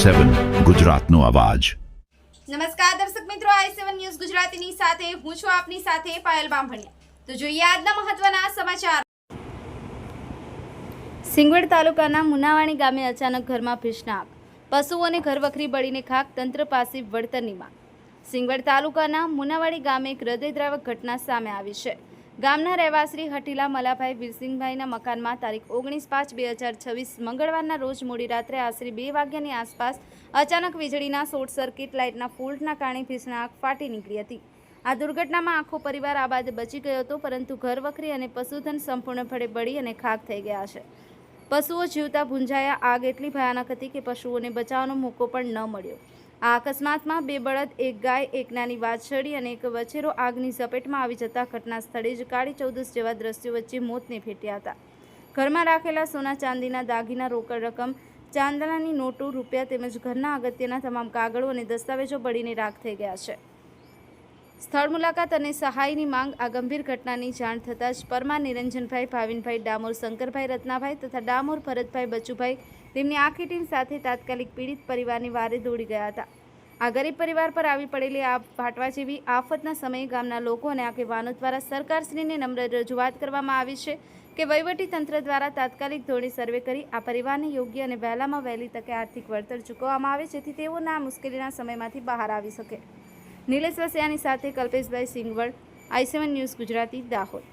i7 ગુજરાતનો અવાજ। નમસ્કાર દર્શક મિત્રો, i7 ન્યૂઝ ગુજરાતીની સાથે હું છું આપની સાથે પાયલ બામભણિયા। તો જોઈએ આજના મહત્વના સમાચાર। સિંગવડ તાલુકાના મુનાવાણી ગામે અચાનક ઘરમાં ભીષણ આગ, પશુઓને ઘરવખરી બળીને ખાક, તંત્ર પાસે વળતરની માંગ। સિંગવડ તાલુકાના મુનાવાડી ગામે એક હૃદયદ્રાવક ઘટના સામે આવી છે। ગામના રહેવાસી હટીલા મલાભાઈ વીરસિંહભાઈના મકાનમાં તારીખ 19/5/2026 મંગળવારના રોજ મોડી રાત્રે આશરે 2 વાગ્યાની આસપાસ અચાનક વીજળીના શોર્ટ સર્કિટ લાઇટના ફોલ્ટના કારણે ભીષણ આગ ફાટી નીકળી હતી। આ દુર્ઘટનામાં આખો પરિવાર આબાદ બચી ગયો હતો, પરંતુ ઘરવખરી અને પશુધન સંપૂર્ણપણે બળી અને ખાક થઈ ગયા છે। પશુઓ જીવતા ભૂંજાયા। આગ એટલી ભયાનક હતી કે પશુઓને બચાવવાનો મોકો પણ ન મળ્યો। આ અકસ્માતમાં 2 બળદ, 1 ગાય, 1 નાની વાછરડી અને 1 વછેરો આગની ઝપેટમાં આવી જતા ઘટના સ્થળે જ કાળી ચૌદસ જેવા દ્રશ્યો વચ્ચે મોતને ભેટ્યા હતા। ઘરમાં રાખેલા સોના ચાંદીના દાગીના, રોકડ રકમ, ચાંદલાની નોટો, રૂપિયા તેમજ ઘરના અગત્યના તમામ કાગળો અને દસ્તાવેજો બળીને રાખ થઈ ગયા છે। સ્થળ મુલાકાત અને સહાયની માંગ। આ ગંભીર ઘટનાની જાણ થતાં જ પરમાર નિરંજનભાઈ, ભાવિનભાઈ, ડામોર શંકરભાઈ, રત્નાભાઈ તથા ડામોર ભરતભાઈ, બચુભાઈ તેમની આખી ટીમ સાથે તાત્કાલિક પીડિત પરિવારની વારે દોડી ગયા હતા। આ ગરીબ પરિવાર પર આવી પડેલી આ ફાટવા જેવી આફતના સમયે ગામના લોકો અને આગેવાનો દ્વારા સરકારશ્રીને નમ્ર રજૂઆત કરવામાં આવી છે કે વહીવટી તંત્ર દ્વારા તાત્કાલિક ધોરણે સર્વે કરી આ પરિવારને યોગ્ય અને વહેલામાં વહેલી તકે આર્થિક વળતર ચૂકવવામાં આવે, જેથી તેઓના આ મુશ્કેલીના સમયમાંથી બહાર આવી શકે। નિલેશ વસિયાની સાથે કલ્પેશભાઈ, સિંગવડ, i7 ન્યૂઝ ગુજરાતી, દાહોદ।